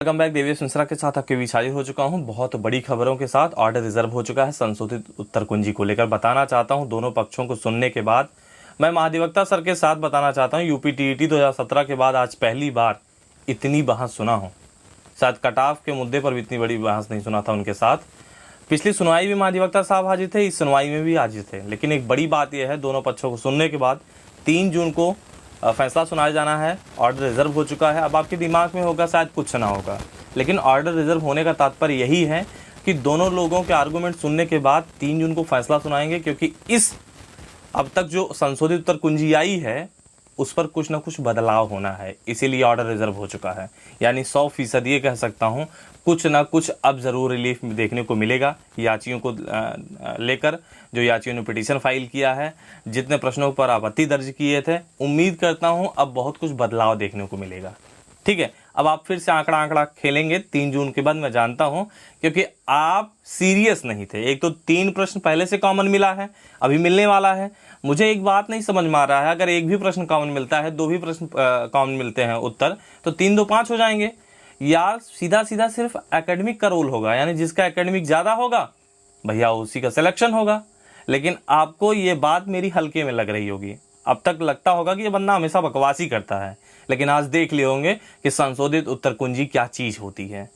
Welcome back. Devesh Mishra के साथ आपके बीच हाजिर हो चुका हूं बहुत बड़ी खबरों के साथ। ऑर्डर रिजर्व हो चुका है संशोधित उत्तर कुंजी को लेकर बताना चाहता हूं। दोनों पक्षों को सुनने के बाद मैं महाधिवक्ता सर के साथ बताना चाहता हूं। यूपी टीईटी 2017 के बाद आज पहली बार इतनी बहस सुना हूं। शायद कटाव के मुद्दे पर भी इतनी बड़ी बहस नहीं सुना था उनके साथ। पिछली सुनवाई में महाधिवक्ता साहब हाजिर थे, इस सुनवाई में भी हाजिर थे। लेकिन एक बड़ी बात यह है, दोनों पक्षों को सुनने के बाद 3 जून को फैसला सुनाया जाना है। ऑर्डर रिजर्व हो चुका है। अब आपके दिमाग में होगा शायद कुछ ना होगा, लेकिन ऑर्डर रिजर्व होने का तात्पर्य यही है कि दोनों लोगों के आर्गूमेंट सुनने के बाद 3 जून को फैसला सुनाएंगे, क्योंकि इस अब तक जो संशोधित उत्तर कुंजी आई है उस पर कुछ ना कुछ बदलाव होना है, इसीलिए ऑर्डर रिजर्व हो चुका है। यानी 100% ये कह सकता हूँ कुछ ना कुछ अब ज़रूर रिलीफ देखने को मिलेगा याचियों को लेकर। जो याचियों ने पिटीशन फाइल किया है, जितने प्रश्नों पर आपत्ति दर्ज किए थे, उम्मीद करता हूँ अब बहुत कुछ बदलाव देखने को मिलेगा। ठीक है, अब आप फिर से आंकड़ा खेलेंगे 3 जून के बाद, मैं जानता हूं, क्योंकि आप सीरियस नहीं थे। एक तो 3 प्रश्न पहले से कॉमन मिला है, अभी मिलने वाला है। मुझे एक बात नहीं समझ में आ रहा है, अगर एक भी प्रश्न कॉमन मिलता है, 2 भी प्रश्न कॉमन मिलते हैं उत्तर, तो 3 2 5 हो जाएंगे। या सीधा सीधा सिर्फ एकेडमिक का रोल होगा, यानी जिसका एकेडमिक ज्यादा होगा भैया उसी का सिलेक्शन होगा। लेकिन आपको ये बात मेरी हल्के में लग रही होगी। अब तक लगता होगा कि ये बंदा हमेशा बकवास ही करता है, लेकिन आज देख लिए होंगे कि संशोधित उत्तर कुंजी क्या चीज होती है।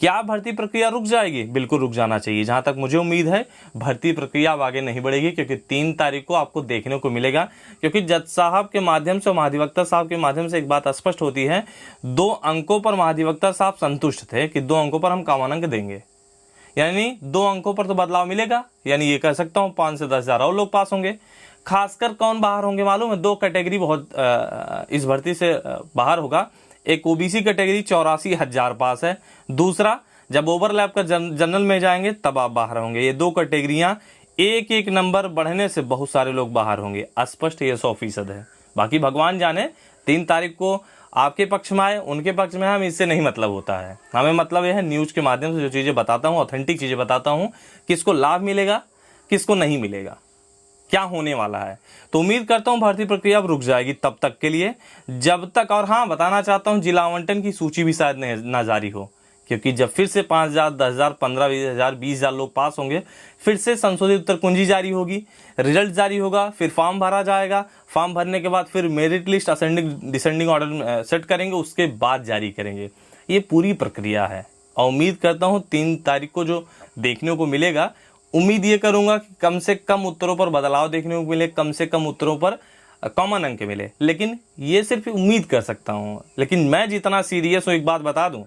क्या भर्ती प्रक्रिया रुक जाएगी? बिल्कुल रुक जाना चाहिए। जहां तक मुझे उम्मीद है भर्ती प्रक्रिया अब आगे नहीं बढ़ेगी, क्योंकि 3 तारीख को आपको देखने को मिलेगा। क्योंकि जज साहब के माध्यम से, महाधिवक्ता साहब के माध्यम से एक बात स्पष्ट होती है, 2 अंकों पर महाधिवक्ता साहब संतुष्ट थे कि 2 अंकों पर हम कॉमन अंक देंगे, यानी 2 अंकों पर तो बदलाव मिलेगा। यानी ये कह सकता हूं 5 से 10 हजार और लोग पास होंगे। खासकर कौन बाहर होंगे मालूम है? 2 कैटेगरी बहुत इस भर्ती से बाहर होगा। एक ओबीसी कैटेगरी 84,000 पास है। दूसरा, जब ओवरलैप कर जनरल में जाएंगे तब आप बाहर होंगे। ये 2 कैटेगरियां एक एक नंबर बढ़ने से बहुत सारे लोग बाहर होंगे। स्पष्ट ये 100% है। बाकी भगवान जाने 3 तारीख को आपके पक्ष में आए, उनके पक्ष में हमें इससे नहीं मतलब होता है। हमें मतलब यह है न्यूज के माध्यम से जो चीजें बताता हूँ, ऑथेंटिक चीजें बताता हूँ, किसको लाभ मिलेगा किसको नहीं मिलेगा, क्या होने वाला है। तो उम्मीद करता हूं भर्ती प्रक्रिया अब रुक जाएगी तब तक के लिए, जब तक। और हाँ, बताना चाहता हूं जिला आवंटन की सूची भी शायद ना जारी हो, क्योंकि जब फिर से 5,000, 10,000, 15,000, 20,000 लोग पास होंगे, फिर से संशोधित उत्तर कुंजी जारी होगी, रिजल्ट जारी होगा, फिर फॉर्म भरा जाएगा। फॉर्म भरने के बाद फिर merit list ascending descending order set करेंगे, उसके बाद जारी करेंगे। ये पूरी प्रक्रिया है और उम्मीद करता हूँ 3 तारीख को जो देखने को मिलेगा, उम्मीद ये करूंगा कि कम से कम उत्तरों पर बदलाव देखने को मिले, कम से कम उत्तरों पर कॉमन अंक मिले। लेकिन ये सिर्फ उम्मीद कर सकता हूं। लेकिन मैं जितना सीरियस हूं, एक बात बता दूं,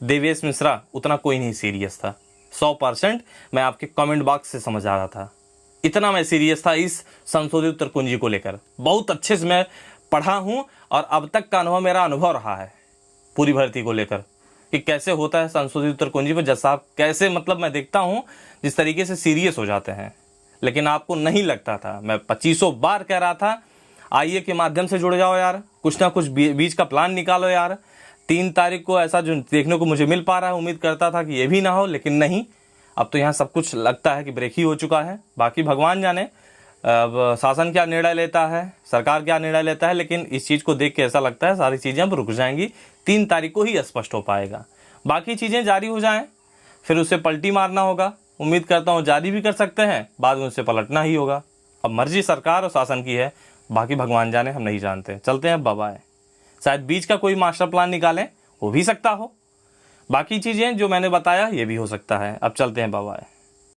देवेश मिश्रा उतना कोई नहीं सीरियस था। 100% मैं आपके कमेंट बॉक्स से समझ आ रहा था, इतना मैं सीरियस था इस संशोधित उत्तर कुंजी को लेकर। बहुत अच्छे से मैं पढ़ा हूं और अब तक का अनुभव मेरा अनुभव रहा है पूरी भर्ती को लेकर कि कैसे होता है संशोधित उत्तर कुंजी पर। जज साहब कैसे, मतलब मैं देखता हूं जिस तरीके से सीरियस हो जाते हैं, लेकिन आपको नहीं लगता था। मैं 2500 बार कह रहा था आईए के माध्यम से जुड़ जाओ यार, कुछ ना कुछ बीच का प्लान निकालो यार। 3 तारीख को ऐसा जो देखने को मुझे मिल पा रहा है, उम्मीद करता था कि ये भी ना हो, लेकिन नहीं। अब तो यहाँ सब कुछ लगता है कि ब्रेक ही हो चुका है। बाकी भगवान जाने अब शासन क्या निर्णय लेता है, सरकार क्या निर्णय लेता है, लेकिन इस चीज को देख के ऐसा लगता है सारी चीजें अब रुक जाएंगी। 3 तारीख को ही स्पष्ट हो पाएगा। बाकी चीजें जारी हो जाएं, फिर उसे पलटी मारना होगा। उम्मीद करता हूं जारी भी कर सकते हैं, बाद में उसे पलटना ही होगा। अब मर्जी सरकार और शासन की है, बाकी भगवान जाने, हम नहीं जानते। चलते हैं, बाय बाय। शायद बीच का कोई मास्टर प्लान निकालें, हो भी सकता हो। बाकी चीजें जो मैंने बताया ये भी हो सकता है। अब चलते हैं, बाय बाय।